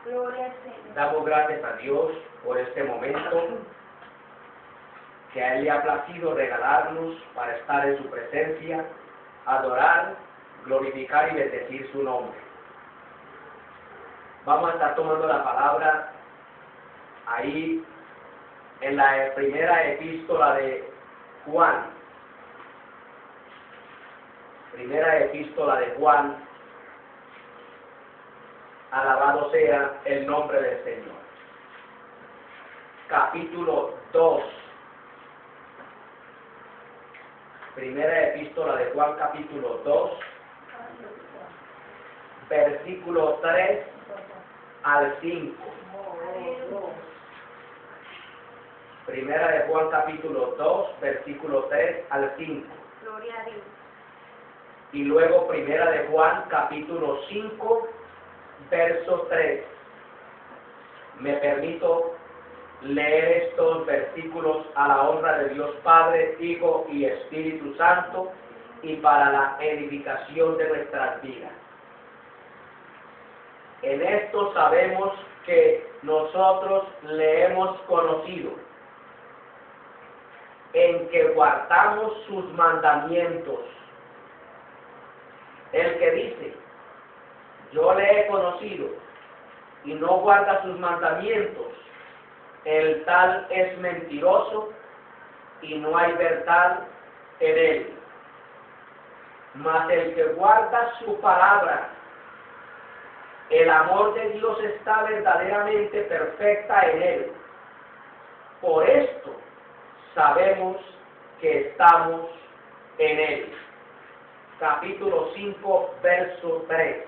Gloria al Señor. Damos gracias a Dios por este momento que a Él le ha placido regalarnos para estar en su presencia, adorar, glorificar y bendecir su nombre. Vamos a estar tomando la palabra ahí en la primera epístola de Juan. Primera epístola de Juan. Alabado sea el nombre del Señor. Capítulo 2. Primera epístola de Juan, capítulo 2, versículo 3 al 5. Primera de Juan, capítulo 2, versículo 3 al 5. Gloria a Dios. Y luego Primera de Juan, capítulo 5, verso 3. Me permito leer estos versículos a la honra de Dios Padre, Hijo y Espíritu Santo y para la edificación de nuestras vidas. En esto sabemos que nosotros le hemos conocido, en que guardamos sus mandamientos. El que dice, yo le he conocido, y no guarda sus mandamientos, el tal es mentiroso, y no hay verdad en él. Mas el que guarda su palabra, el amor de Dios está verdaderamente perfecta en él. Por esto sabemos que estamos en él. Capítulo 5, verso 3.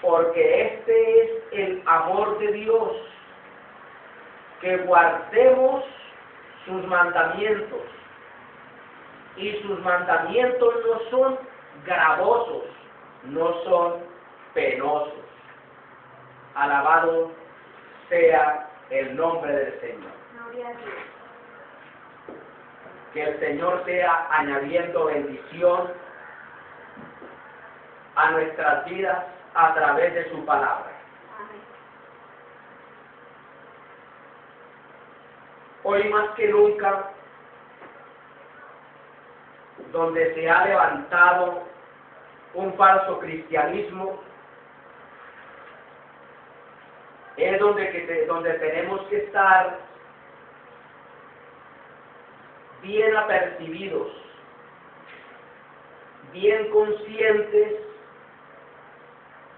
Porque este es el amor de Dios, que guardemos sus mandamientos. Y sus mandamientos no son gravosos, no son penosos. Alabado sea el nombre del Señor. Gloria a Dios. Que el Señor sea añadiendo bendición a nuestras vidas a través de su palabra. Amén. Hoy más que nunca, donde se ha levantado un falso cristianismo, es donde tenemos que estar bien apercibidos, bien conscientes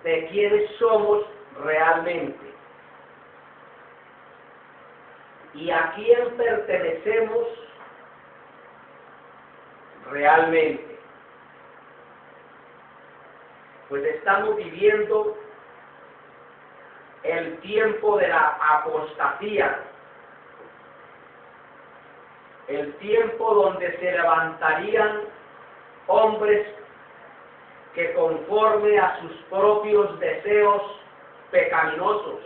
de quiénes somos realmente y a quién pertenecemos realmente. Pues estamos viviendo el tiempo de la apostasía, el tiempo donde se levantarían hombres que conforme a sus propios deseos pecaminosos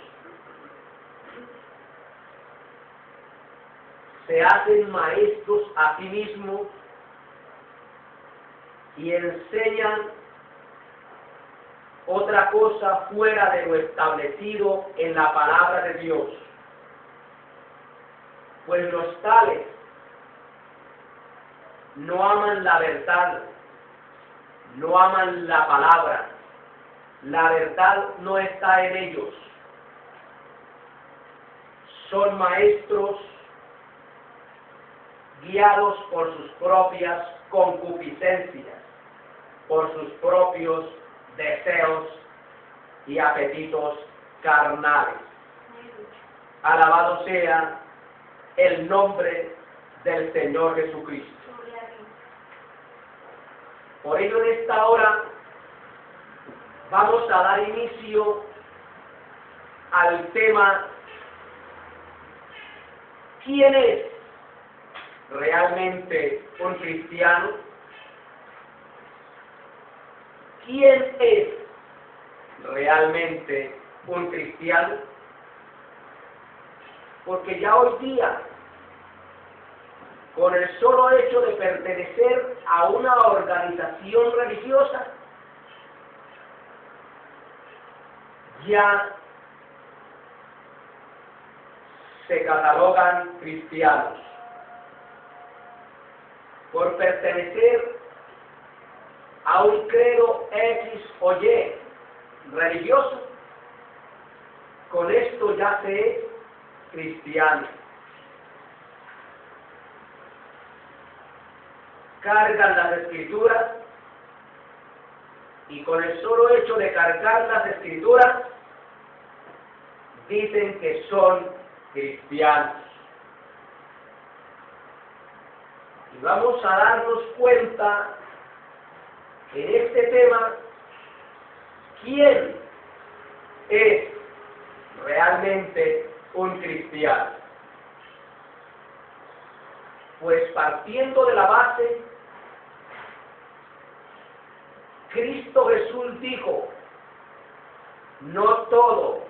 se hacen maestros a sí mismos y enseñan otra cosa fuera de lo establecido en la palabra de Dios. Pues los tales no aman la verdad, no aman la palabra, la verdad no está en ellos. Son maestros guiados por sus propias concupiscencias, por sus propios deseos y apetitos carnales. Alabado sea el nombre del Señor Jesucristo. Gloria a Dios. Por ello en esta hora vamos a dar inicio al tema ¿quién es realmente un cristiano? ¿Quién es realmente un cristiano? Porque ya hoy día, con el solo hecho de pertenecer a una organización religiosa, ya se catalogan cristianos por pertenecer a un credo X o Y religioso. Con esto ya se es cristiano. Cargan las escrituras y con el solo hecho de cargar las escrituras dicen que son cristianos. Y vamos a darnos cuenta en este tema quién es realmente un cristiano. Pues partiendo de la base, Cristo Jesús dijo: no todo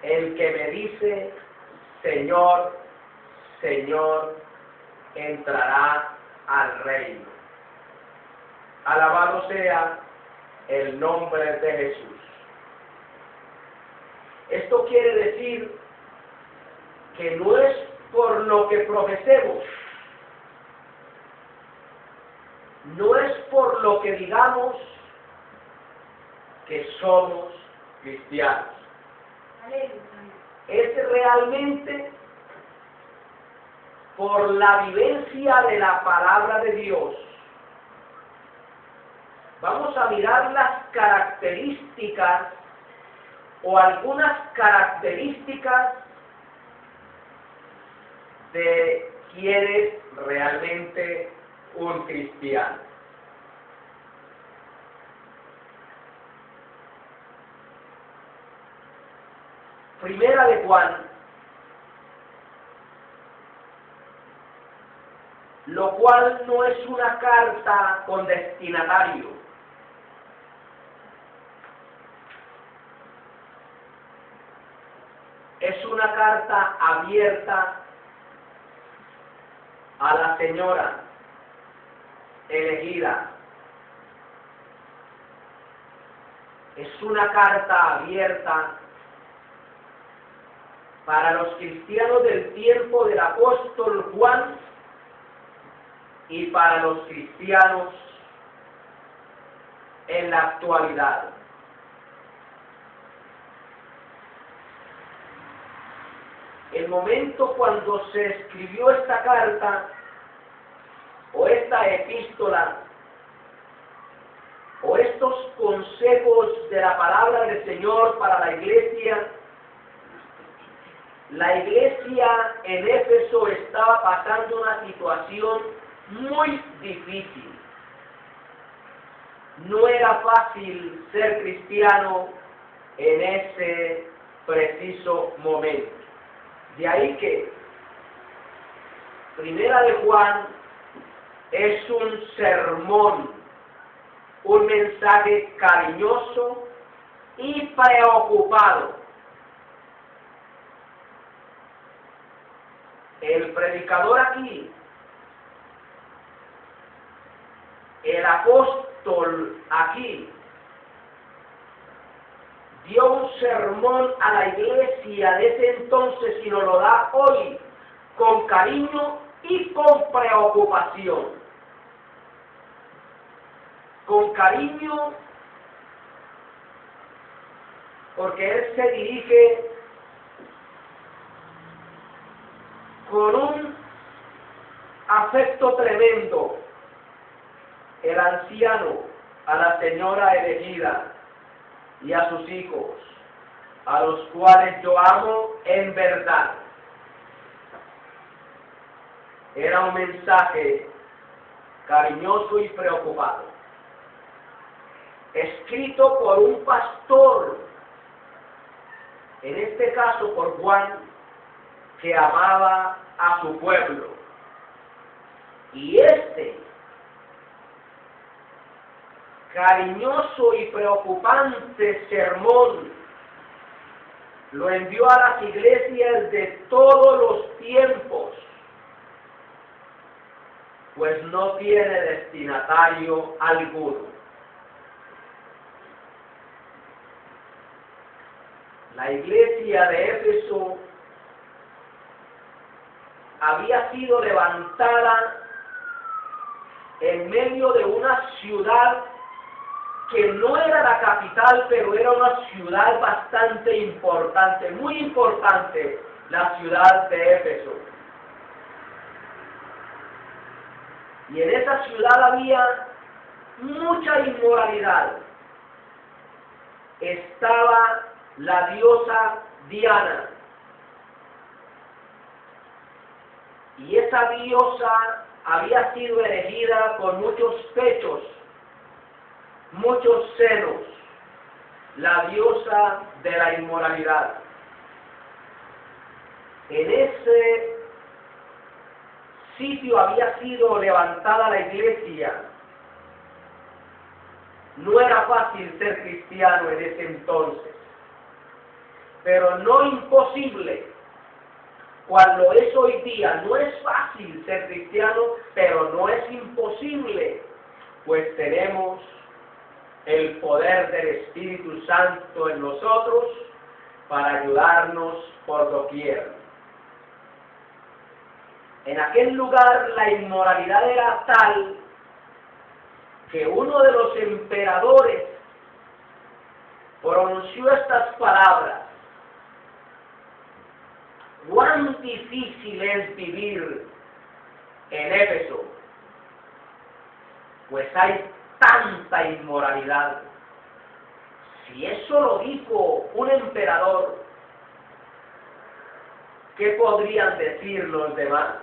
el que me dice Señor, Señor, entrará al reino. Alabado sea el nombre de Jesús. Esto quiere decir que no es por lo que profesemos, no es por lo que digamos que somos cristianos. Es realmente por la vivencia de la palabra de Dios. Vamos a mirar las características o algunas características de quién es realmente un cristiano. Primera de Juan, lo cual no es una carta con destinatario. Es una carta abierta a la señora elegida. Es una carta abierta para los cristianos del tiempo del apóstol Juan y para los cristianos en la actualidad. El momento cuando se escribió esta carta o esta epístola o estos consejos de la palabra del Señor para la iglesia en Éfeso estaba pasando una situación muy difícil. No era fácil ser cristiano en ese preciso momento. De ahí que Primera de Juan es un sermón, un mensaje cariñoso y preocupado. El predicador aquí, el apóstol aquí, dio un sermón a la iglesia de ese entonces y nos lo da hoy con cariño y con preocupación. Con cariño porque él se dirige con un afecto tremendo, el anciano, a la señora elegida y a sus hijos, a los cuales yo amo en verdad. Era un mensaje cariñoso y preocupado, escrito por un pastor, en este caso por Juan, que amaba a su pueblo. Y este cariñoso y preocupante sermón lo envió a las iglesias de todos los tiempos, pues no tiene destinatario alguno. La iglesia de Éfeso había sido levantada en medio de una ciudad que no era la capital, pero era una ciudad bastante importante, muy importante, la ciudad de Éfeso. Y en esa ciudad había mucha inmoralidad. Estaba la diosa Diana. Y esa diosa había sido elegida con muchos pechos, muchos senos, la diosa de la inmoralidad. En ese sitio había sido levantada la iglesia. No era fácil ser cristiano en ese entonces, pero no imposible. Cuando es hoy día, no es fácil ser cristiano, pero no es imposible, pues tenemos el poder del Espíritu Santo en nosotros para ayudarnos por doquier. En aquel lugar la inmoralidad era tal que uno de los emperadores pronunció estas palabras: cuán difícil es vivir en Éfeso, pues hay tanta inmoralidad. Si eso lo dijo un emperador, ¿qué podrían decir los demás?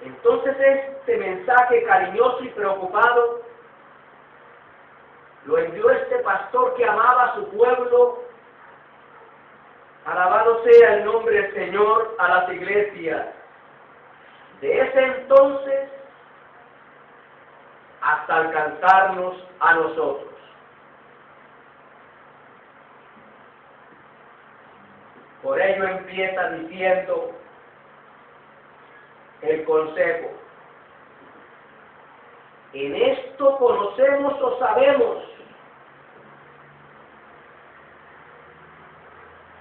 Entonces este mensaje cariñoso y preocupado lo envió este pastor que amaba a su pueblo. Alabado sea el nombre del Señor, a las iglesias de ese entonces hasta alcanzarnos a nosotros. Por ello empieza diciendo el consejo: en esto conocemos o sabemos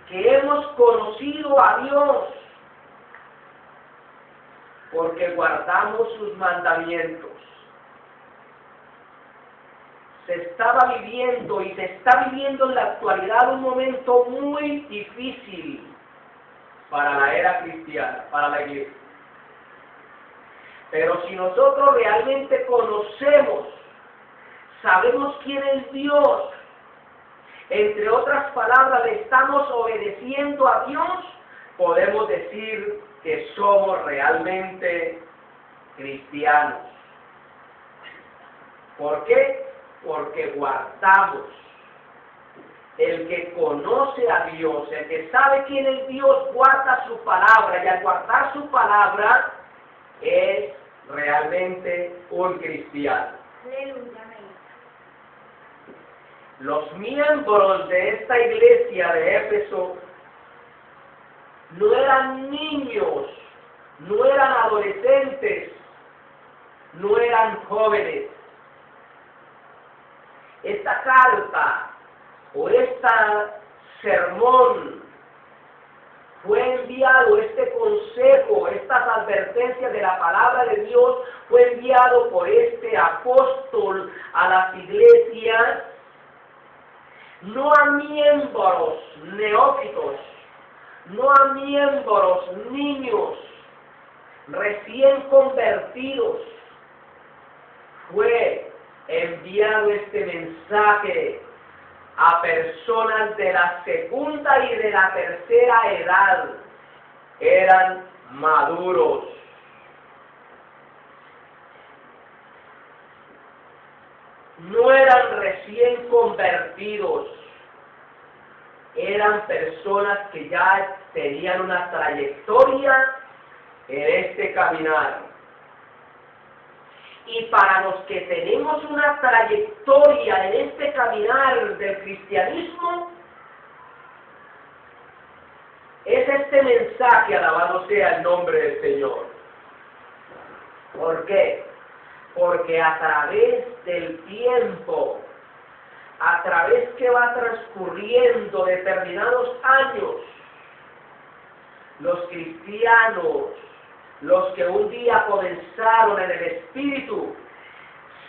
que hemos conocido a Dios, porque guardamos sus mandamientos. Se estaba viviendo y se está viviendo en la actualidad un momento muy difícil para la era cristiana, para la iglesia. Pero si nosotros realmente conocemos, sabemos quién es Dios, entre otras palabras, le estamos obedeciendo a Dios, podemos decir que somos realmente cristianos. ¿Por qué? Porque guardamos. El que conoce a Dios, el que sabe quién es Dios, guarda su palabra, y al guardar su palabra es realmente un cristiano. Aleluya, amén. Los miembros de esta iglesia de Éfeso no eran niños, no eran adolescentes, no eran jóvenes. Esta carta o esta sermón fue enviado, este consejo, estas advertencias de la palabra de Dios fue enviado por este apóstol a las iglesias, no a miembros neófitos, no a miembros niños recién convertidos. Fue enviado este mensaje a personas de la segunda y de la tercera edad. Eran maduros. No eran recién convertidos, eran personas que ya tenían una trayectoria en este caminar. Y para los que tenemos una trayectoria en este caminar del cristianismo, es este mensaje, alabado sea el nombre del Señor. ¿Por qué? Porque a través del tiempo, a través que va transcurriendo determinados años, los cristianos, los que un día comenzaron en el Espíritu,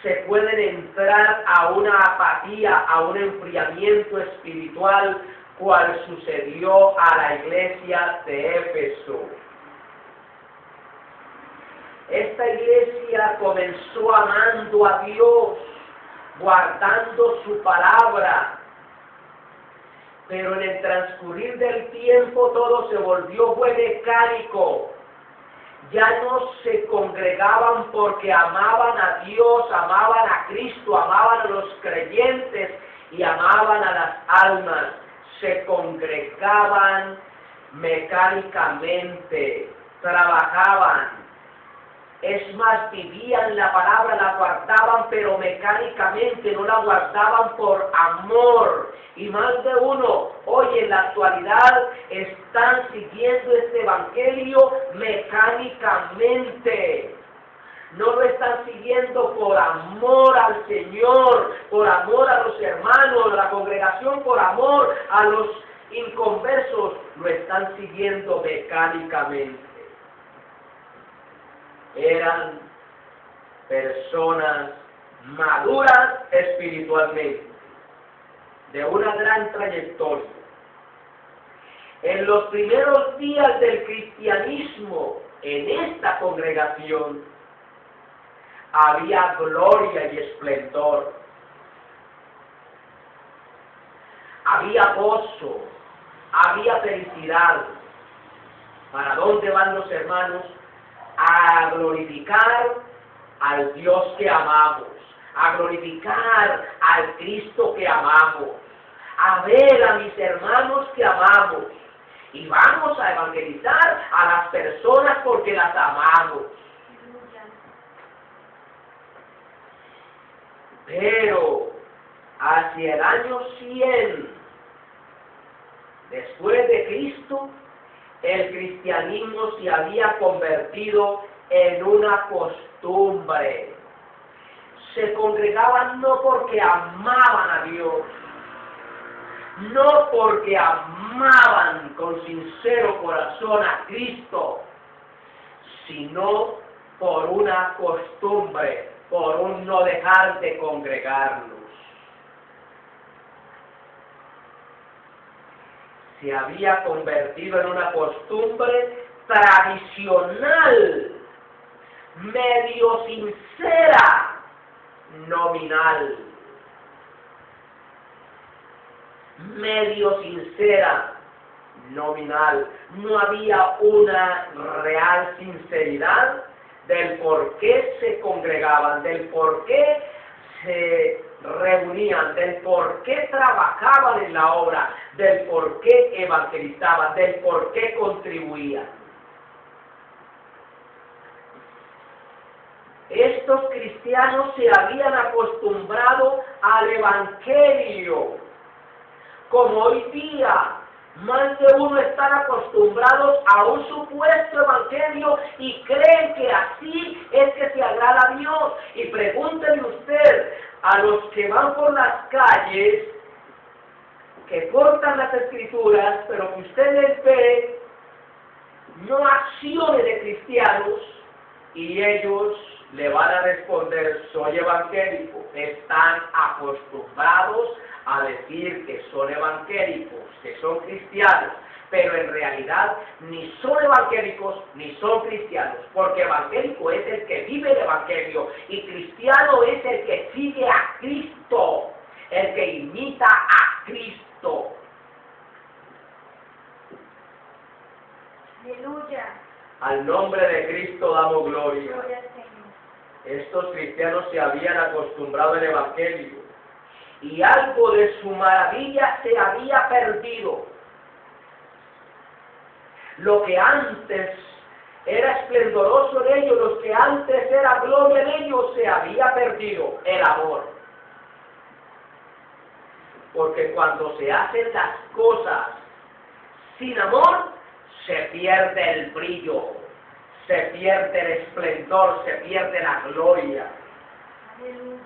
se pueden entrar a una apatía, a un enfriamiento espiritual, cual sucedió a la iglesia de Éfeso. Esta iglesia comenzó amando a Dios, guardando su palabra, pero en el transcurrir del tiempo todo se volvió muy mecánico. Ya no se congregaban porque amaban a Dios, amaban a Cristo, amaban a los creyentes y amaban a las almas. Se congregaban mecánicamente, trabajaban. Es más, vivían la palabra, la guardaban, pero mecánicamente, no la guardaban por amor. Y más de uno, hoy en la actualidad, están siguiendo este evangelio mecánicamente. No lo están siguiendo por amor al Señor, por amor a los hermanos, a la congregación, por amor a los inconversos. Lo están siguiendo mecánicamente. Eran personas maduras espiritualmente, de una gran trayectoria. En los primeros días del cristianismo, en esta congregación, había gloria y esplendor. Había gozo, había felicidad. ¿Para dónde van los hermanos? A glorificar al Dios que amamos, a glorificar al Cristo que amamos, a ver a mis hermanos que amamos, y vamos a evangelizar a las personas porque las amamos. Pero hacia el año 100 después de Cristo, el cristianismo se había convertido en una costumbre. Se congregaban no porque amaban a Dios, no porque amaban con sincero corazón a Cristo, sino por una costumbre, por un no dejar de congregarnos. Se había convertido en una costumbre tradicional, medio sincera, nominal. Medio sincera, nominal. No había una real sinceridad del por qué se congregaban, del por qué se reunían, del por qué trabajaban en la obra, del por qué evangelizaban, del por qué contribuían. Estos cristianos se habían acostumbrado al evangelio, como hoy día más de uno están acostumbrados a un supuesto evangelio y creen que así es que se agrada a Dios. Y pregúntele usted a los que van por las calles, que cortan las escrituras, pero que usted les ve no acciones de cristianos, y ellos le van a responder: soy evangélico. Están acostumbrados a decir que son evangélicos, que son cristianos, pero en realidad ni son evangélicos ni son cristianos, porque evangélico es el que vive el evangelio y cristiano es el que sigue a Cristo, el que imita a Cristo. Aleluya. Al nombre de Cristo damos gloria. Gloria al Señor. Estos cristianos se habían acostumbrado al evangelio y algo de su maravilla se había perdido. Lo que antes era esplendoroso en ellos, lo que antes era gloria en ellos, se había perdido: el amor. Porque cuando se hacen las cosas sin amor, se pierde el brillo, se pierde el esplendor, se pierde la gloria. Aleluya.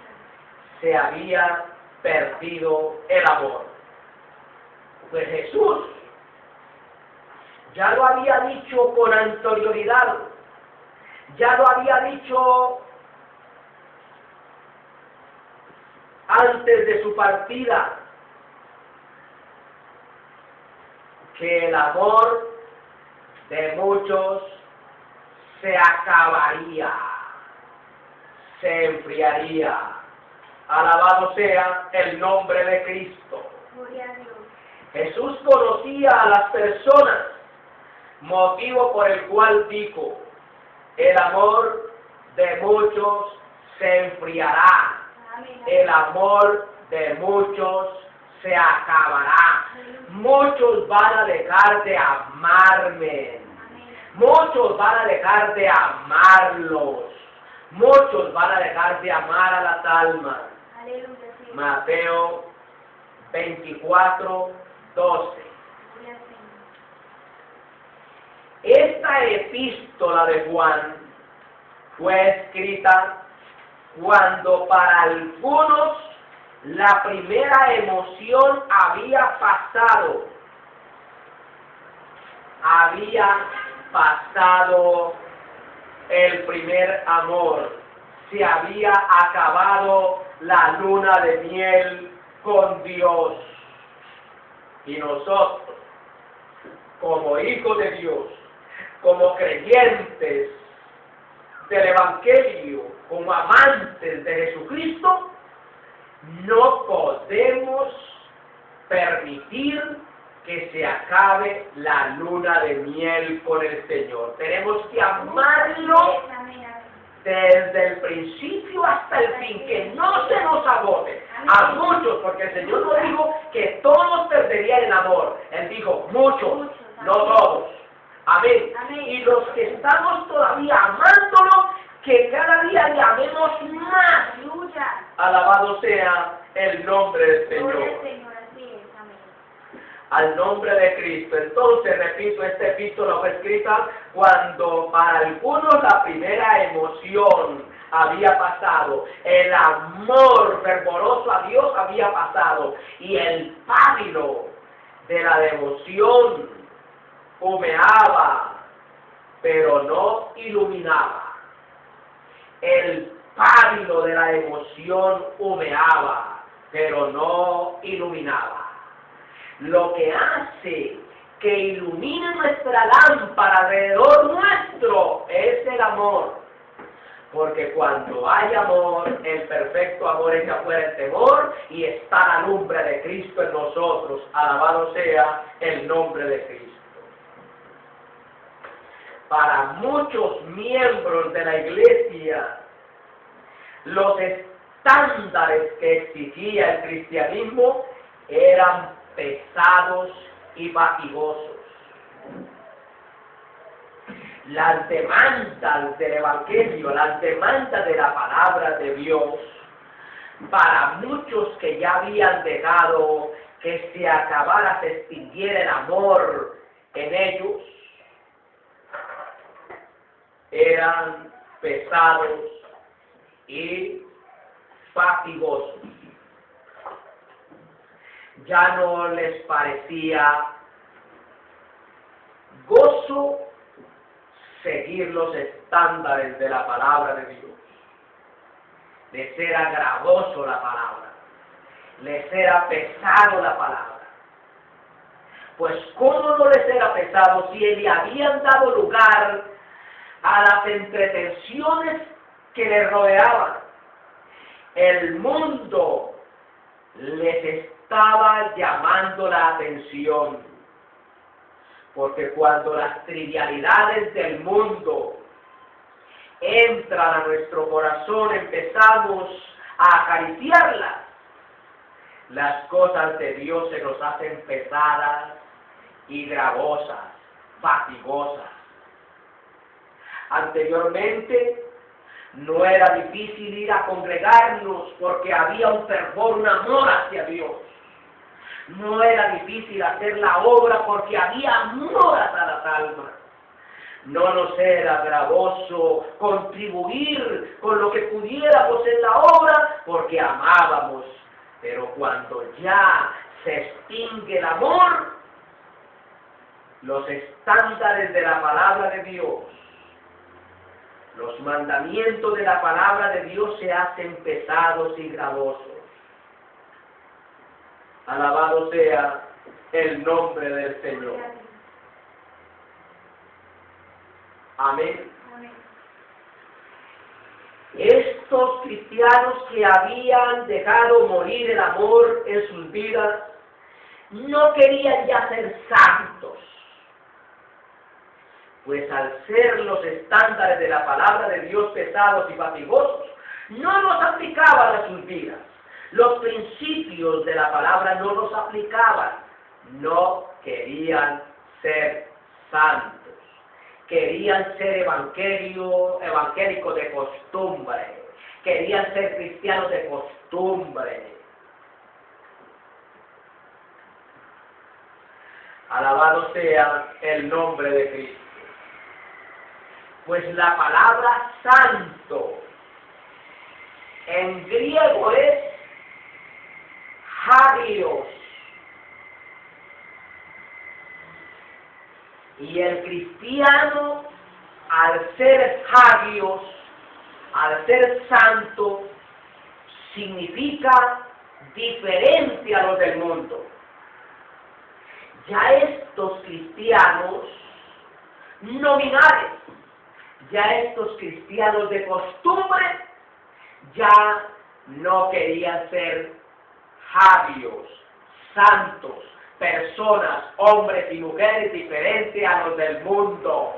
Se había perdido el amor. Pues Jesús ya lo había dicho con anterioridad, ya lo había dicho antes de su partida, que el amor de muchos se acabaría, se enfriaría. Alabado sea el nombre de Cristo. Gloria a Dios. Jesús conocía a las personas, motivo por el cual dijo, el amor de muchos se enfriará, Amén. el amor de muchos se acabará. Muchos van a dejar de amarme. Amén. Muchos van a dejar de amarlos. Muchos van a dejar de amar a las almas. Aleluya, sí. Mateo 24, 12. Gloria al Señor. Esta epístola de Juan fue escrita cuando para algunos la primera emoción había pasado. Había pasado el primer amor. Se había acabado la luna de miel con Dios. Y nosotros, como hijos de Dios, como creyentes del Evangelio, como amantes de Jesucristo, no podemos permitir que se acabe la luna de miel con el Señor. Tenemos que amarlo Amén. desde el principio hasta el fin, que no se nos agote. A muchos, porque el Señor no dijo que todos perderían el amor. Él dijo muchos, no todos. Amén. Amén. Y los que estamos todavía amándolo, que cada día le amemos más. Aleluya. Alabado sea el nombre del Gloria al Señor. Señor, así es. Amén. Al nombre de Cristo. Entonces, repito, esta epístola fue escrita cuando para algunos la primera emoción había pasado, el amor fervoroso a Dios había pasado, y el pábilo de la devoción humeaba, pero no iluminaba. El pábilo de la emoción humeaba, pero no iluminaba. Lo que hace que ilumine nuestra lámpara alrededor nuestro es el amor. Porque cuando hay amor, el perfecto amor echa fuera el temor y está la lumbre de Cristo en nosotros. Alabado sea el nombre de Cristo. Para muchos miembros de la iglesia, los estándares que exigía el cristianismo eran pesados y fatigosos. Las demandas del Evangelio, las demandas de la palabra de Dios, para muchos que ya habían dejado que se acabara, se extinguiera el amor en ellos, eran pesados y fatigosos. Ya no les parecía gozo seguir los estándares de la palabra de Dios. Les era gravoso la palabra, les era pesado la palabra. Pues ¿cómo no les era pesado si le habían dado lugar a las entretenciones que les rodeaban? El mundo les estaba llamando la atención. Porque cuando las trivialidades del mundo entran a nuestro corazón, empezamos a acariciarlas, las cosas de Dios se nos hacen pesadas y gravosas, fatigosas. Anteriormente no era difícil ir a congregarnos porque había un fervor, un amor hacia Dios. No era difícil hacer la obra porque había amor a las almas. No nos era gravoso contribuir con lo que pudiéramos en la obra porque amábamos Pero cuando ya se extingue el amor, los estándares de la palabra de Dios, los mandamientos de la palabra de Dios se hacen pesados y gravosos. Alabado sea el nombre del Señor. Amén. Amén. Estos cristianos que habían dejado morir el amor en sus vidas, no querían ya ser santos, pues al ser los estándares de la palabra de Dios pesados y fatigosos, no los aplicaban a sus vidas. Los principios de la palabra no los aplicaban. No querían ser santos. Querían ser evangélicos de costumbre. Querían ser cristianos de costumbre. Alabado sea el nombre de Cristo. Pues la palabra santo en griego es hagios. Y el cristiano, al ser hagios, al ser santo, significa diferente a los del mundo. Ya estos cristianos nominales, ya estos cristianos de costumbre, ya no querían ser hagios, santos, personas, hombres y mujeres diferentes a los del mundo.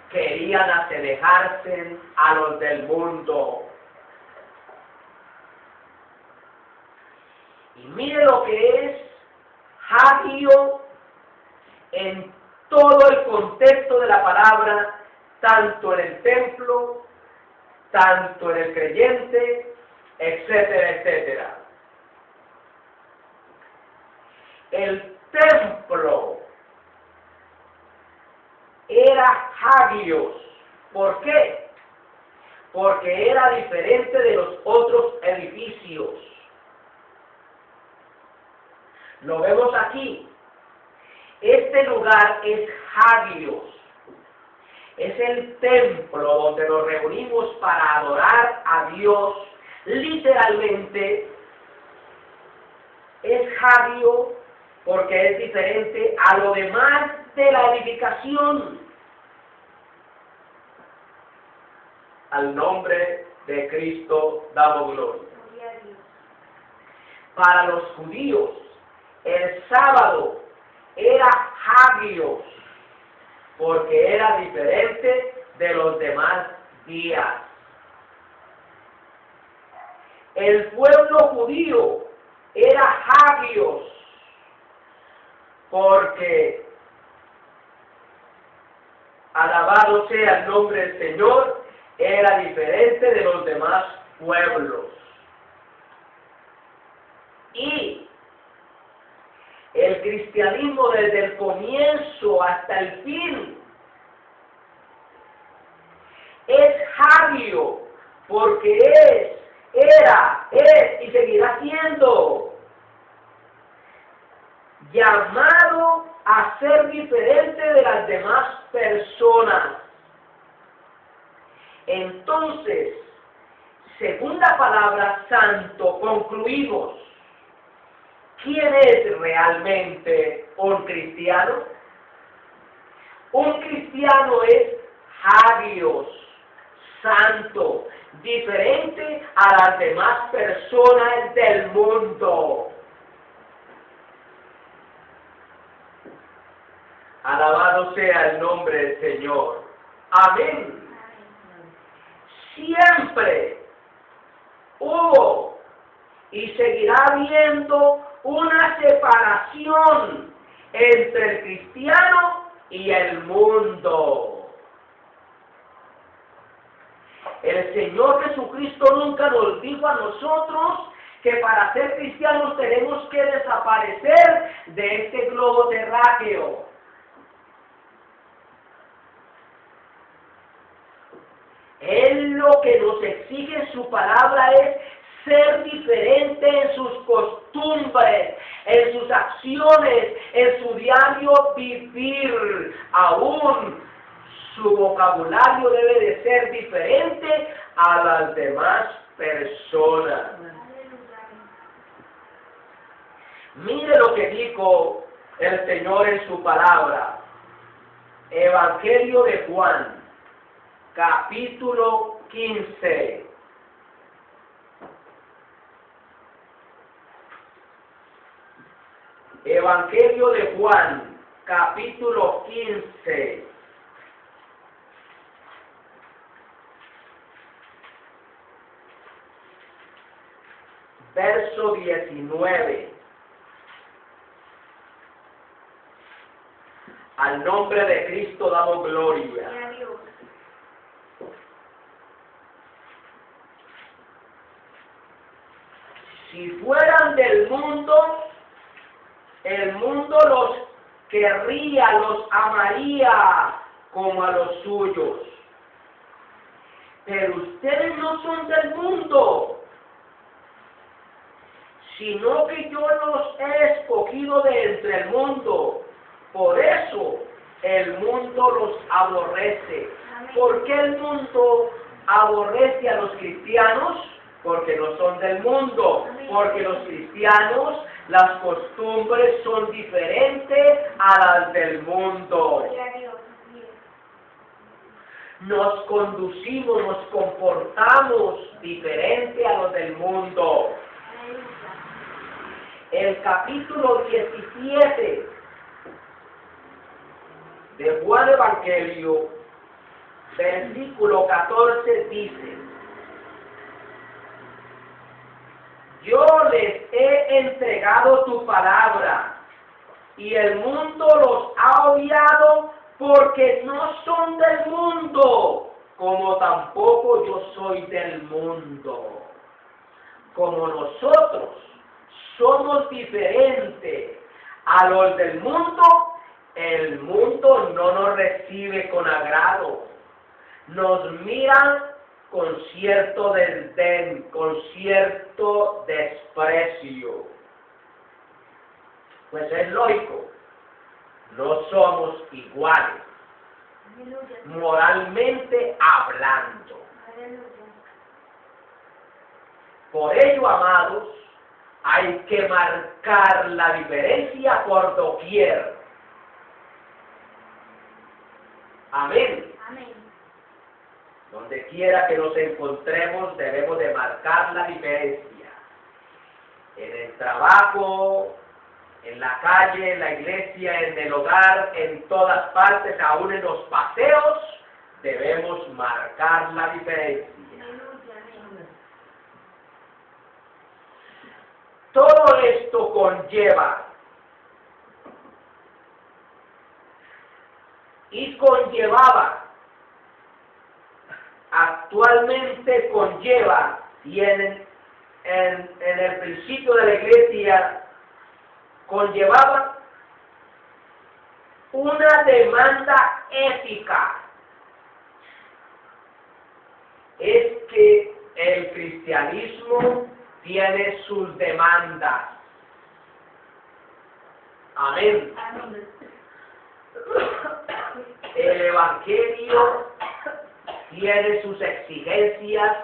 Querían asemejarse a los del mundo. Y mire lo que es hagio en todo el contexto de la palabra, tanto en el templo, tanto en el creyente, etcétera, etcétera. El templo era hagios. ¿Por qué? Porque era diferente de los otros edificios. Lo vemos aquí. Este lugar es hagios. Es el templo donde nos reunimos para adorar a Dios. Literalmente es hagio porque es diferente a lo demás de la edificación. Al nombre de Cristo damos gloria. Gloria a Dios. Para los judíos, el sábado era hagios, porque era diferente de los demás días. El pueblo judío era hagios, porque, alabado sea el nombre del Señor, era diferente de los demás pueblos. Y el cristianismo desde el comienzo hasta el fin es hagio, porque era y seguirá siendo llamado a ser diferente de las demás personas. Entonces, según la palabra santo, concluimos, ¿quién es realmente un cristiano? Un cristiano es hagios, santo, diferente a las demás personas del mundo. Alabado sea el nombre del Señor. Amén. Siempre hubo y seguirá habiendo una separación entre el cristiano y el mundo. El Señor Jesucristo nunca nos dijo a nosotros que para ser cristianos tenemos que desaparecer de este globo terráqueo. Él lo que nos exige en su palabra es ser diferente en sus costumbres, en sus acciones, en su diario vivir. Aún su vocabulario debe de ser diferente a las demás personas. Mire lo que dijo el Señor en su palabra. Evangelio de Juan, capítulo 15. Evangelio de Juan, capítulo 15. Verso 19. Al nombre de Cristo damos gloria. Y a Dios. Si fueran del mundo, el mundo los querría, los amaría como a los suyos. Pero ustedes no son del mundo, sino que yo los he escogido de entre el mundo. Por eso el mundo los aborrece. ¿Por qué el mundo aborrece a los cristianos? Porque no son del mundo. Porque los cristianos, las costumbres son diferentes a las del mundo. Y a Dios. Así es. Nos conducimos, nos comportamos diferente a los del mundo. Aleluya. El capítulo 17 de Juan Evangelio, versículo 14 dice: yo les he entregado tu palabra, y el mundo los ha odiado porque no son del mundo, como tampoco yo soy del mundo. Como nosotros somos diferentes a los del mundo, el mundo no nos recibe con agrado. Nos miran con cierto desdén, con cierto desprecio. Pues es lógico, no somos iguales, Aleluya. moralmente hablando. Aleluya. Por ello, amados, hay que marcar la diferencia por doquier. Amén. Amén. Donde quiera que nos encontremos, debemos de marcar la diferencia. En el trabajo, en la calle, en la iglesia, en el hogar, en todas partes, aún en los paseos, debemos marcar la diferencia. Aleluya. Amén. Todo esto conlleva y conllevaba, actualmente conlleva, y en el principio de la iglesia conllevaba una demanda ética. Es que el cristianismo tiene sus demandas. Amén. Amén. El Evangelio tiene sus exigencias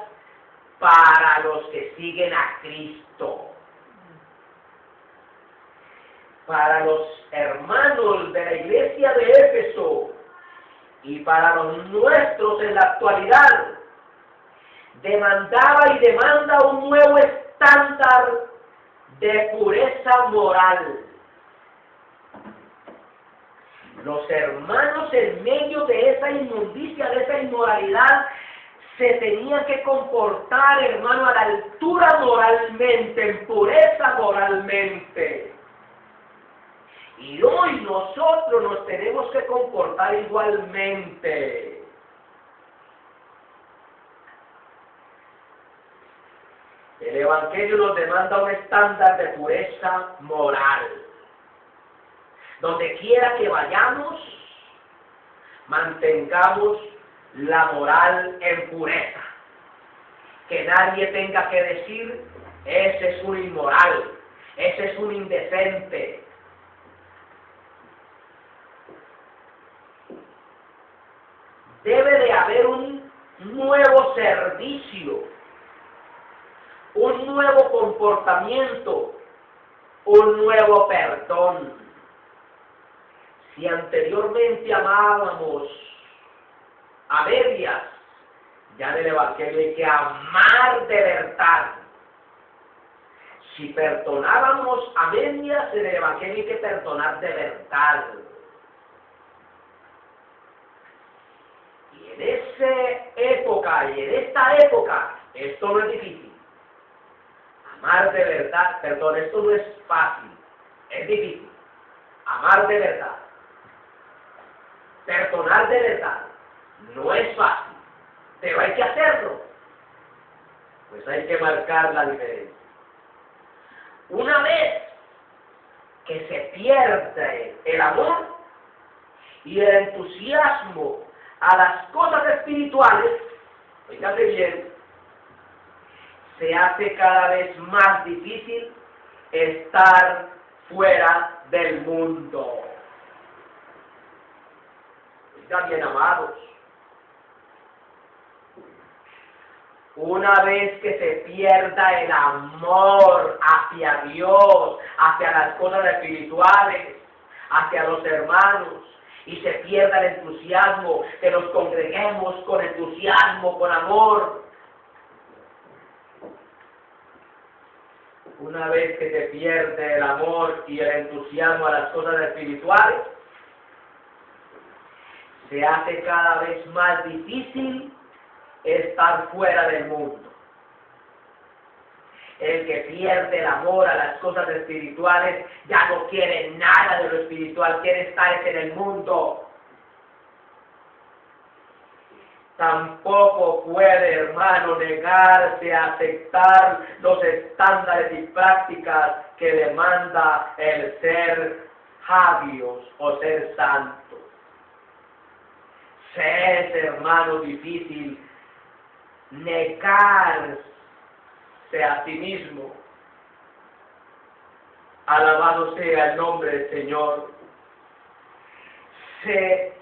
para los que siguen a Cristo. Para los hermanos de la iglesia de Éfeso y para los nuestros en la actualidad, demandaba y demanda un nuevo estándar de pureza moral. Los hermanos en medio de esa inmundicia, de esa inmoralidad, se tenían que comportar, hermano, a la altura moralmente, en pureza moralmente. Y hoy nosotros nos tenemos que comportar igualmente. El Evangelio nos demanda un estándar de pureza moral. Donde quiera que vayamos, mantengamos la moral en pureza. Que nadie tenga que decir, ese es un inmoral, ese es un indecente. Debe de haber un nuevo servicio, un nuevo comportamiento, un nuevo perdón. Si anteriormente amábamos a medias, ya en el Evangelio hay que amar de verdad. Si perdonábamos a medias, en el Evangelio hay que perdonar de verdad. Y en esa época y en esta época, esto no es difícil. Amar de verdad, perdón, esto no es fácil, es difícil. Amar de verdad, perdonar de verdad, no es fácil, pero hay que hacerlo. Pues hay que marcar la diferencia. Una vez que se pierde el amor y el entusiasmo a las cosas espirituales, fíjate bien, se hace cada vez más difícil estar fuera del mundo. Oigan bien, amados, una vez que se pierda el amor hacia Dios, hacia las cosas espirituales, hacia los hermanos, y se pierda el entusiasmo, que nos congreguemos con entusiasmo, con amor. Una vez que se pierde el amor y el entusiasmo a las cosas espirituales, se hace cada vez más difícil estar fuera del mundo. El que pierde el amor a las cosas espirituales ya no quiere nada de lo espiritual, quiere estar en el mundo. Tampoco puede, hermano, negarse a aceptar los estándares y prácticas que demanda el ser sabios o ser santo. Se es, hermano, difícil negarse a sí mismo. Alabado sea el nombre del Señor. Se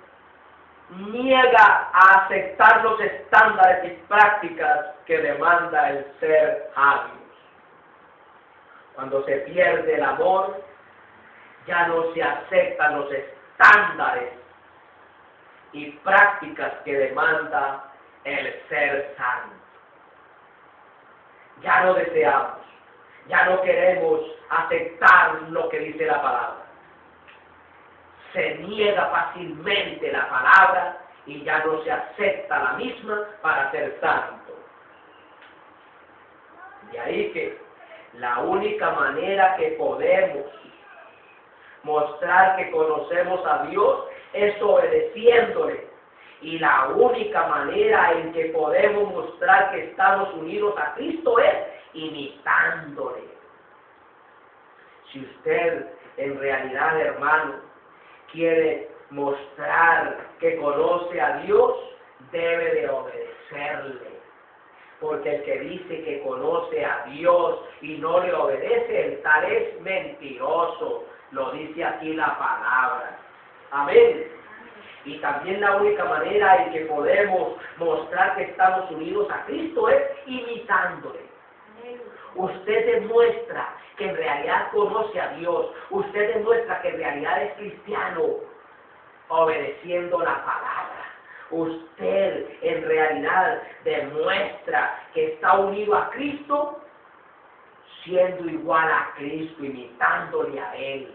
niega a aceptar los estándares y prácticas que demanda el ser sabios. Cuando se pierde el amor, ya no se aceptan los estándares y prácticas que demanda el ser santo. Ya no deseamos, ya no queremos aceptar lo que dice la palabra. Se niega fácilmente la palabra y ya no se acepta la misma para ser santo. De ahí que la única manera que podemos mostrar que conocemos a Dios es obedeciéndole. Y la única manera en que podemos mostrar que estamos unidos a Cristo es imitándole. Si usted en realidad, hermano, quiere mostrar que conoce a Dios, debe de obedecerle. Porque el que dice que conoce a Dios y no le obedece, el tal es mentiroso. Lo dice aquí la palabra. Amén. Y también la única manera en que podemos mostrar que estamos unidos a Cristo es imitándole. Usted demuestra que en realidad conoce a Dios. Usted demuestra que en realidad es cristiano, obedeciendo la palabra. Usted en realidad demuestra que está unido a Cristo, siendo igual a Cristo, imitándole a Él.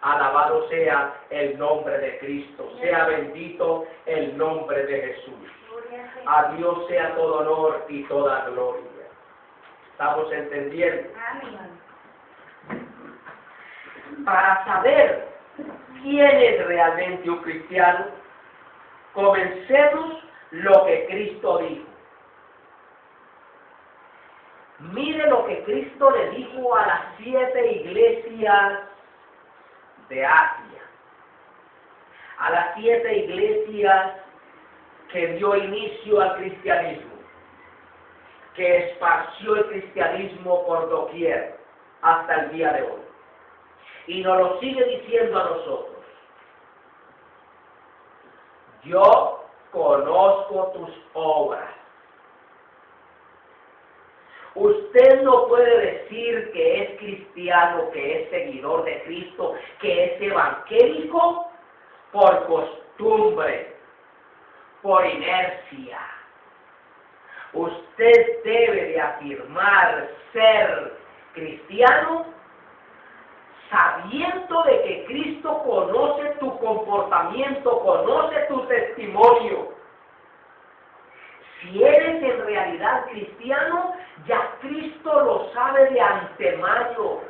Alabado sea el nombre de Cristo. Sea bendito el nombre de Jesús. A Dios sea todo honor y toda gloria. ¿Estamos entendiendo? Para saber quién es realmente un cristiano, comencemos lo que Cristo dijo. Mire lo que Cristo le dijo a las 7 iglesias de Asia, a las 7 iglesias que dio inicio al cristianismo. que esparció el cristianismo por doquier hasta el día de hoy. Y nos lo sigue diciendo a nosotros. Yo conozco tus obras. Usted no puede decir que es cristiano, que es seguidor de Cristo, que es evangélico por costumbre, por inercia. Usted debe de afirmar ser cristiano sabiendo de que Cristo conoce tu comportamiento, conoce tu testimonio. Si eres en realidad cristiano, ya Cristo lo sabe de antemano.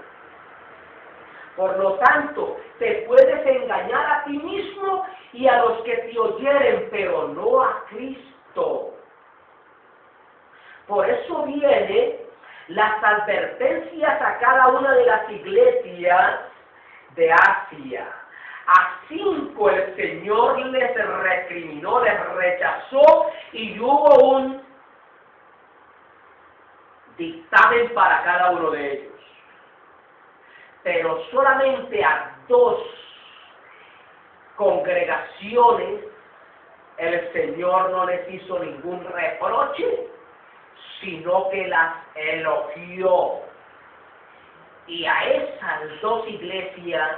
Por lo tanto, te puedes engañar a ti mismo y a los que te oyeren, pero no a Cristo. Por eso vienen las advertencias a cada una de las iglesias de Asia. A 5 el Señor les recriminó, les rechazó y hubo un dictamen para cada uno de ellos. Pero solamente a 2 congregaciones el Señor no les hizo ningún reproche, sino que las elogió. Y a esas 2 iglesias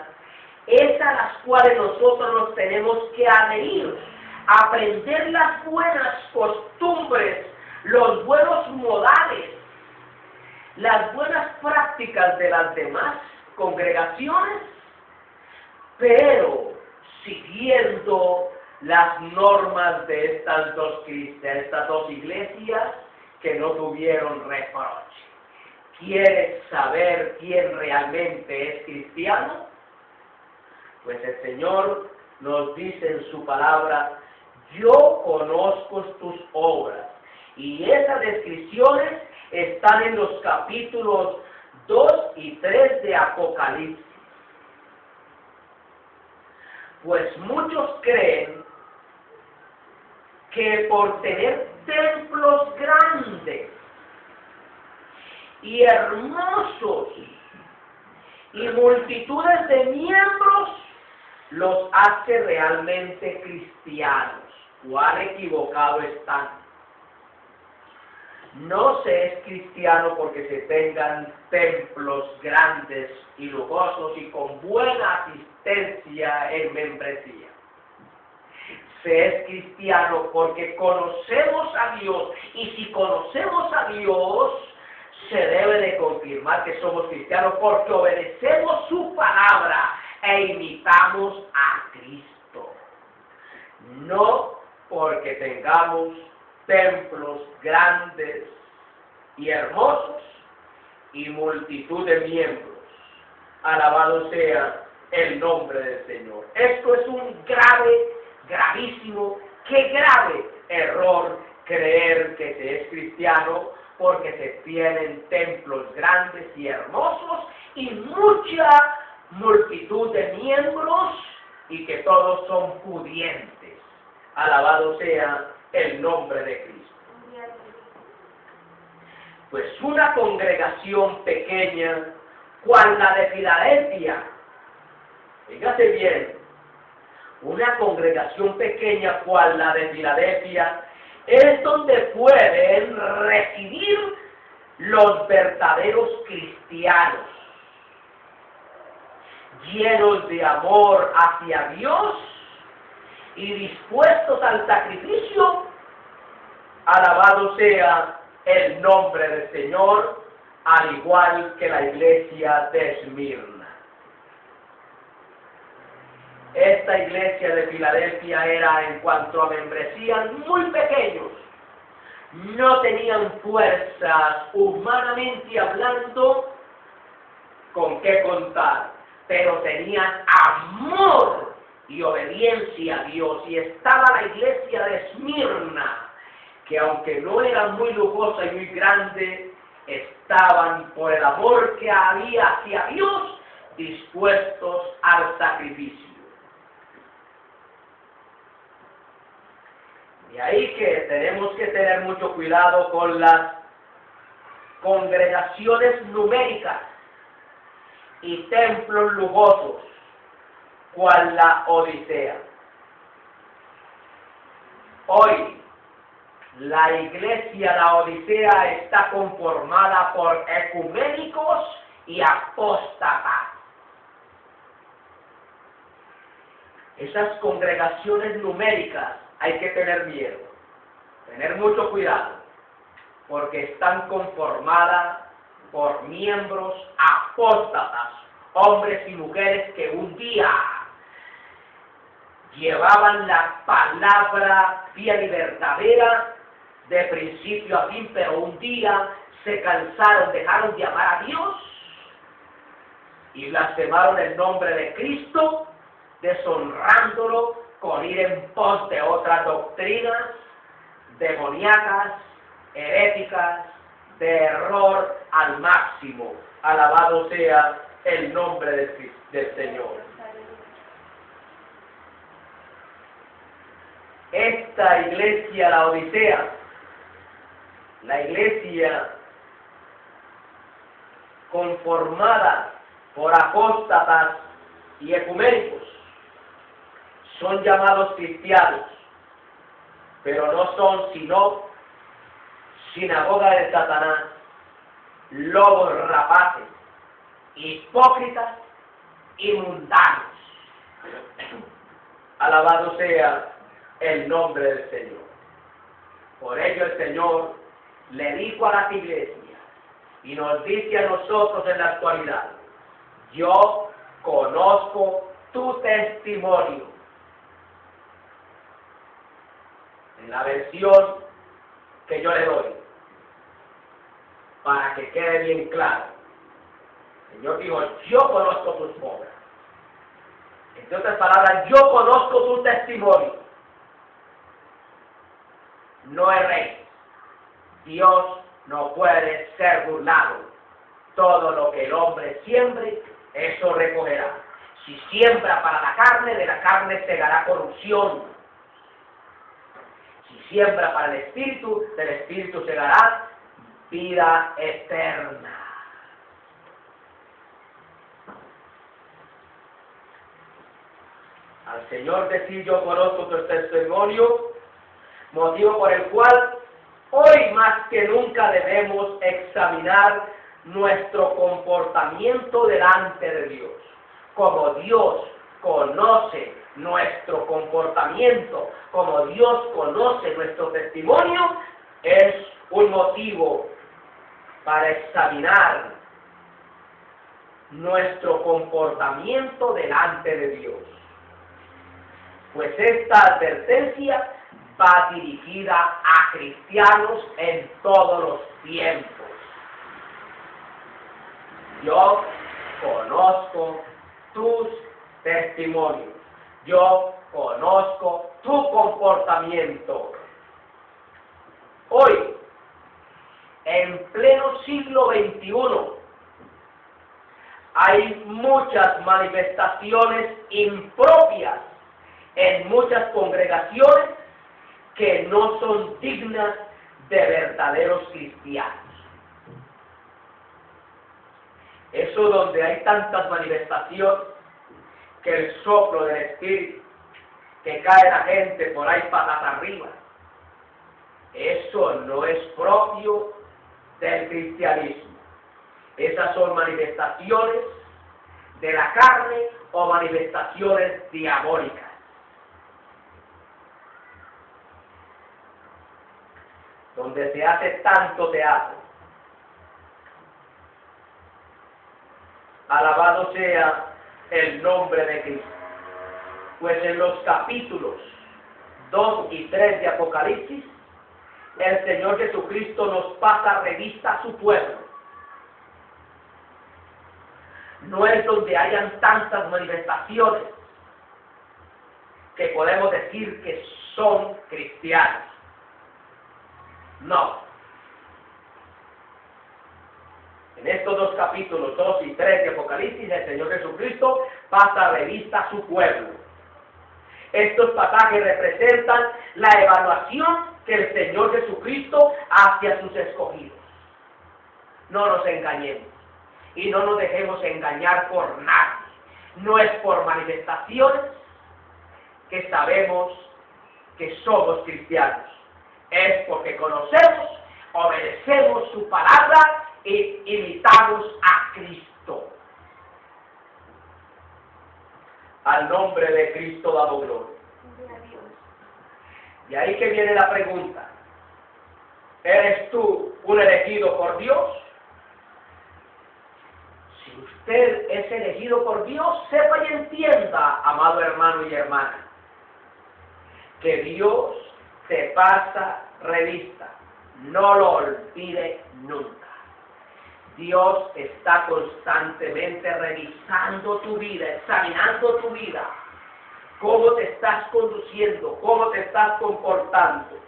es a las cuales nosotros nos tenemos que adherir, aprender las buenas costumbres, los buenos modales, las buenas prácticas de las demás congregaciones, pero siguiendo las normas de estas dos iglesias que no tuvieron reproche. ¿Quieres saber quién realmente es cristiano? Pues el Señor nos dice en su palabra, yo conozco tus obras. Y esas descripciones están en los capítulos 2 y 3 de Apocalipsis. Pues muchos creen que por tener templos grandes y hermosos y multitudes de miembros, los hace realmente cristianos. ¿Cuál equivocado están? No se es cristiano porque se tengan templos grandes y lujosos y con buena asistencia en membresía. Se es cristiano porque conocemos a Dios, y si conocemos a Dios, se debe de confirmar que somos cristianos porque obedecemos su palabra e imitamos a Cristo. No porque tengamos templos grandes y hermosos y multitud de miembros. Alabado sea el nombre del Señor. Esto es un gravísimo, qué grave error creer que se es cristiano porque se tienen templos grandes y hermosos y mucha multitud de miembros y que todos son pudientes. Alabado sea el nombre de Cristo. Pues una congregación pequeña, cual la de Filadelfia, fíjate bien, una congregación pequeña cual la de Filadelfia es donde pueden residir los verdaderos cristianos, llenos de amor hacia Dios y dispuestos al sacrificio. Alabado sea el nombre del Señor, al igual que la iglesia de Esmirna. Esta iglesia de Filadelfia era, en cuanto a membresía, muy pequeños. No tenían fuerzas, humanamente hablando, con qué contar, pero tenían amor y obediencia a Dios. Y estaba la iglesia de Esmirna, que aunque no era muy lujosa y muy grande, estaban por el amor que había hacia Dios dispuestos al sacrificio. De ahí que tenemos que tener mucho cuidado con las congregaciones numéricas y templos lujosos, cual la Odisea. Hoy, la iglesia, la Odisea, está conformada por ecuménicos y apóstatas. Esas congregaciones numéricas hay que tener miedo, tener mucho cuidado, porque están conformadas por miembros apóstatas, hombres y mujeres que un día llevaban la palabra fiel y verdadera de principio a fin, pero un día se cansaron, dejaron de amar a Dios y blasfemaron el nombre de Cristo, deshonrándolo con ir en pos de otras doctrinas demoníacas, heréticas, de error al máximo. Alabado sea el nombre del Señor. Esta iglesia, la Odisea, la iglesia conformada por apóstatas y ecuménicos, son llamados cristianos, pero no son sino sinagoga de Satanás, lobos rapaces, hipócritas y mundanos. Alabado sea el nombre del Señor. Por ello el Señor le dijo a las iglesias y nos dice a nosotros en la actualidad: yo conozco tu testimonio. En la versión que yo le doy, para que quede bien claro, el Señor dijo: yo conozco tus obras. En otras palabras, yo conozco tu testimonio. No erréis. Dios no puede ser burlado. Todo lo que el hombre siembre, eso recogerá. Si siembra para la carne, de la carne segará corrupción. Si siembra para el espíritu, del espíritu segará vida eterna. Al Señor decir: yo conozco tu testimonio, motivo por el cual hoy más que nunca debemos examinar nuestro comportamiento delante de Dios. Como Dios conoce nuestro comportamiento, como Dios conoce nuestro testimonio, es un motivo para examinar nuestro comportamiento delante de Dios. Pues esta advertencia va dirigida a cristianos en todos los tiempos. Yo conozco tus testimonios. Yo conozco tu comportamiento. Hoy, en pleno siglo XXI, hay muchas manifestaciones impropias en muchas congregaciones que no son dignas de verdaderos cristianos. Eso donde hay tantas manifestaciones, que el soplo del Espíritu, que cae la gente por ahí patas arriba, eso no es propio del cristianismo. Esas son manifestaciones de la carne o manifestaciones diabólicas. Donde se hace tanto teatro. Alabado sea el nombre de Cristo. Pues en los capítulos 2 y 3 de Apocalipsis, el Señor Jesucristo nos pasa revista a su pueblo. No es donde hayan tantas manifestaciones que podemos decir que son cristianos. No. En estos dos capítulos, 2 y 3 de Apocalipsis, el Señor Jesucristo pasa revista a su pueblo. Estos pasajes representan la evaluación que el Señor Jesucristo hace a sus escogidos. No nos engañemos y no nos dejemos engañar por nadie. No es por manifestaciones que sabemos que somos cristianos. Es porque conocemos, obedecemos su palabra y imitamos a Cristo. Al nombre de Cristo damos gloria. Y ahí que viene la pregunta. ¿Eres tú un elegido por Dios? Si usted es elegido por Dios, sepa y entienda, amado hermano y hermana, que Dios te pasa revista. No lo olvide nunca. Dios está constantemente revisando tu vida, examinando tu vida. Cómo te estás conduciendo, cómo te estás comportando.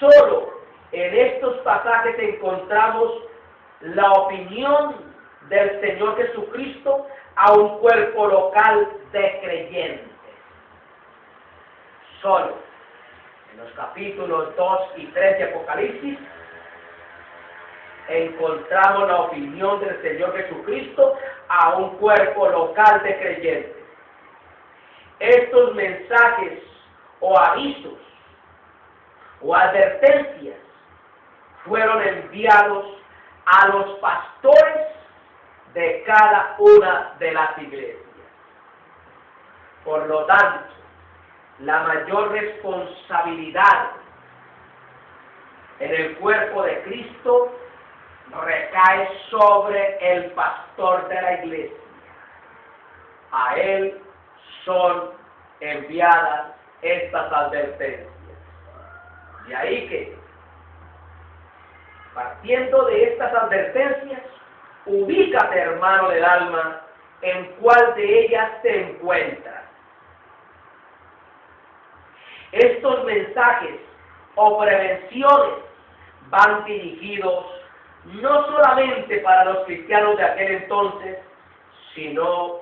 Solo en estos pasajes encontramos la opinión del Señor Jesucristo a un cuerpo local de creyentes. Solo en los capítulos 2 y 3 de Apocalipsis encontramos la opinión del Señor Jesucristo a un cuerpo local de creyentes. Estos mensajes o avisos o advertencias fueron enviados a los pastores de cada una de las iglesias. Por lo tanto, la mayor responsabilidad en el cuerpo de Cristo recae sobre el pastor de la iglesia. A él son enviadas estas advertencias. De ahí que, partiendo de estas advertencias, ubícate, hermano del alma, en cuál de ellas te encuentras. Estos mensajes o prevenciones van dirigidos no solamente para los cristianos de aquel entonces, sino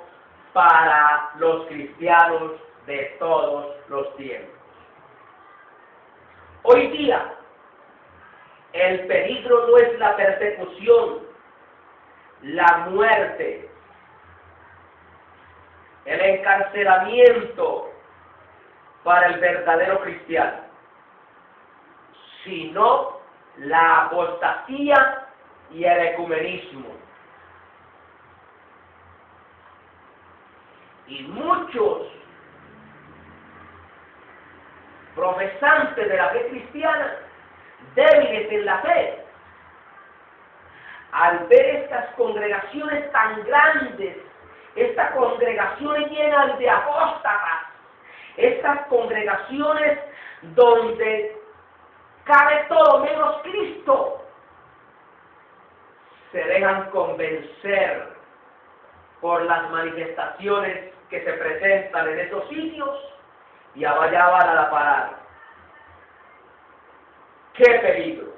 para los cristianos de todos los tiempos. Hoy día, el peligro no es la persecución, la muerte, el encarcelamiento para el verdadero cristiano, sino la apostasía y el ecumenismo. Y muchos profesantes de la fe cristiana, débiles en la fe, al ver estas congregaciones tan grandes, estas congregaciones llenas de apóstatas, estas congregaciones donde cabe todo menos Cristo, se dejan convencer por las manifestaciones que se presentan en esos sitios y allá van a la parada. ¡Qué peligro!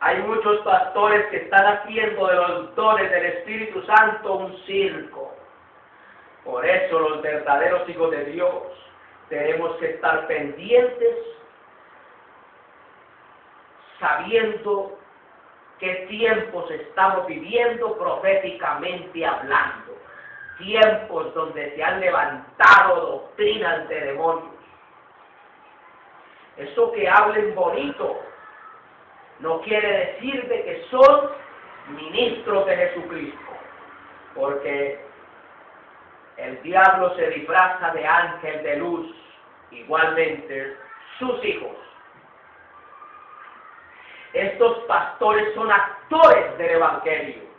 Hay muchos pastores que están haciendo de los dones del Espíritu Santo un circo. Por eso los verdaderos hijos de Dios tenemos que estar pendientes, sabiendo qué tiempos estamos viviendo proféticamente hablando. Tiempos donde se han levantado doctrinas de demonios. Eso que hablen bonito no quiere decir de que son ministros de Jesucristo, porque el diablo se disfraza de ángel de luz, igualmente sus hijos. Estos pastores son actores del Evangelio.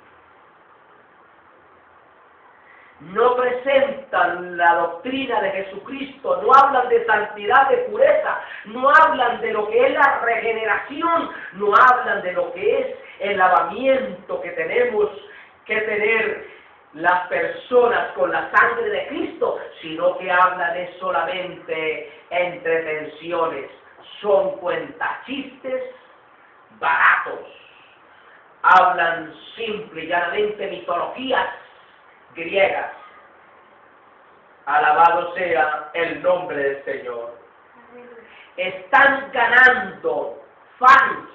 No presentan la doctrina de Jesucristo, no hablan de santidad, de pureza, no hablan de lo que es la regeneración, no hablan de lo que es el lavamiento que tenemos que tener las personas con la sangre de Cristo, sino que hablan de solamente entretenciones, son cuentachistes baratos, hablan simple y llanamente mitologías griegas. Alabado sea el nombre del Señor. están ganando fans,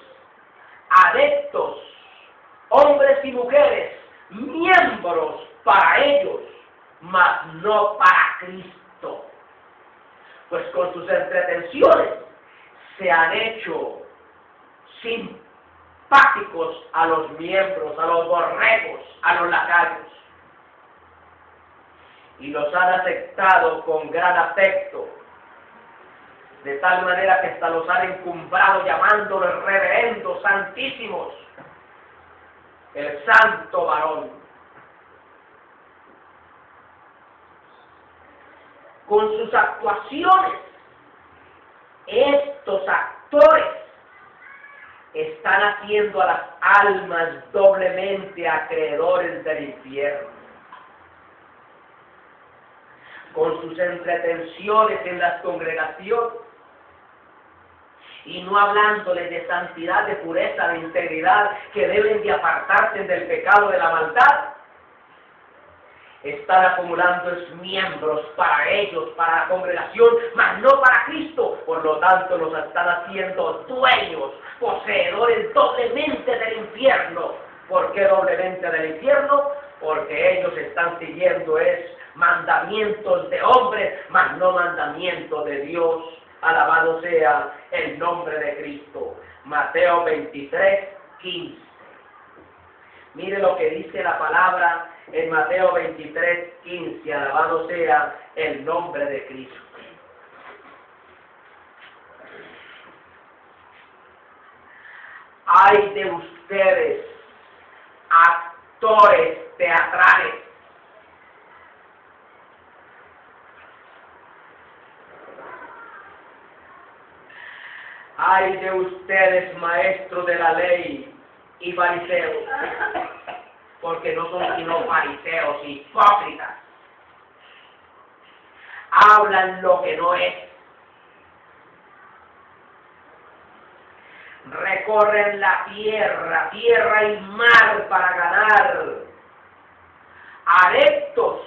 adeptos, hombres y mujeres, miembros para ellos, mas no para Cristo. Pues con sus entretenciones se han hecho simpáticos a los miembros, a los borregos, a los lacayos. Y los han aceptado con gran afecto, de tal manera que hasta los han encumbrado llamándolos reverendos, santísimos, el santo varón. Con sus actuaciones, estos actores están haciendo a las almas doblemente acreedores del infierno. Con sus entretenciones en las congregaciones, y no hablándoles de santidad, de pureza, de integridad, que deben de apartarse del pecado, de la maldad, están acumulando miembros para ellos, para la congregación, mas no para Cristo. Por lo tanto, los están haciendo dueños, poseedores doblemente del infierno. ¿Por qué doblemente del infierno? Porque ellos están siguiendo mandamientos de hombres, mas no mandamientos de Dios. Alabado sea el nombre de Cristo. Mateo 23, 15. Mire lo que dice la palabra en Mateo 23, 15. Alabado sea el nombre de Cristo. Ay de ustedes, actores teatrales, ay de ustedes, maestros de la ley y fariseos, porque no son sino fariseos, hipócritas. Hablan lo que no es. Recorren la tierra y mar para ganar adeptos.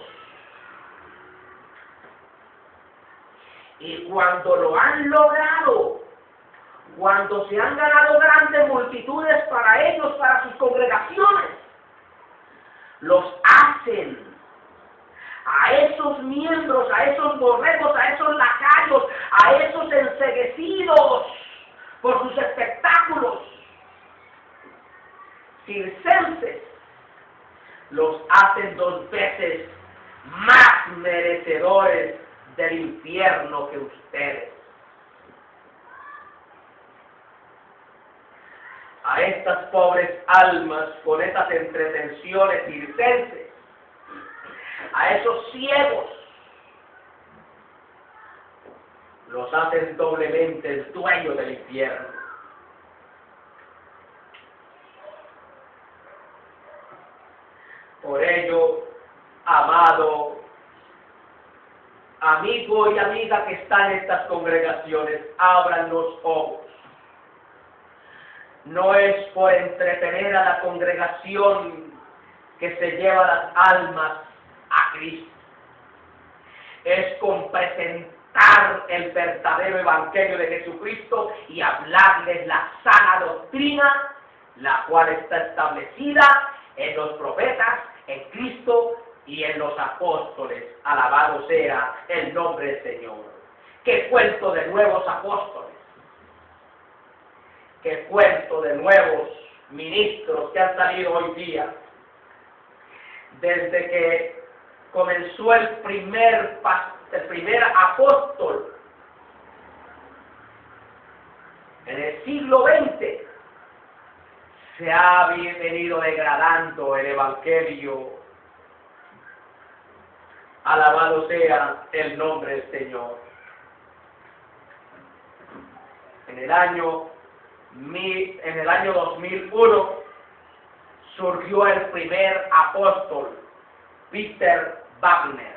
Y cuando lo han logrado, cuando se han ganado grandes multitudes para ellos, para sus congregaciones, los hacen a esos miembros, a esos borregos, a esos lacayos, a esos enceguecidos por sus espectáculos circenses, los hacen 2 veces más merecedores del infierno que ustedes. A estas pobres almas con esas entretenciones circenses, a esos ciegos, los hacen doblemente dueños del infierno. Por ello, amado amigo y amiga que están en estas congregaciones, abran los ojos. No es por entretener a la congregación que se lleva las almas a Cristo. Es con presentar el verdadero evangelio de Jesucristo y hablarles la sana doctrina, la cual está establecida en los profetas, en Cristo y en los apóstoles. Alabado sea el nombre del Señor. ¿Qué cuento de nuevos apóstoles? ¿Qué cuento de nuevos ministros que han salido hoy día? Desde que comenzó el primer apóstol en el siglo XX, se ha venido degradando el evangelio. Alabado sea el nombre del Señor. En el año 2001 surgió el primer apóstol, Peter Wagner.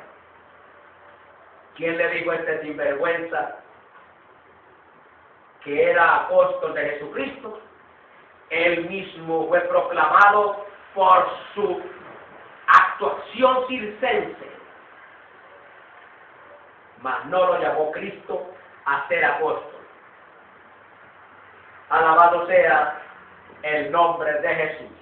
¿Quién le dijo a este sinvergüenza que era apóstol de Jesucristo? Él mismo fue proclamado por su actuación circense, mas no lo llamó Cristo a ser apóstol. Alabado sea el nombre de Jesús.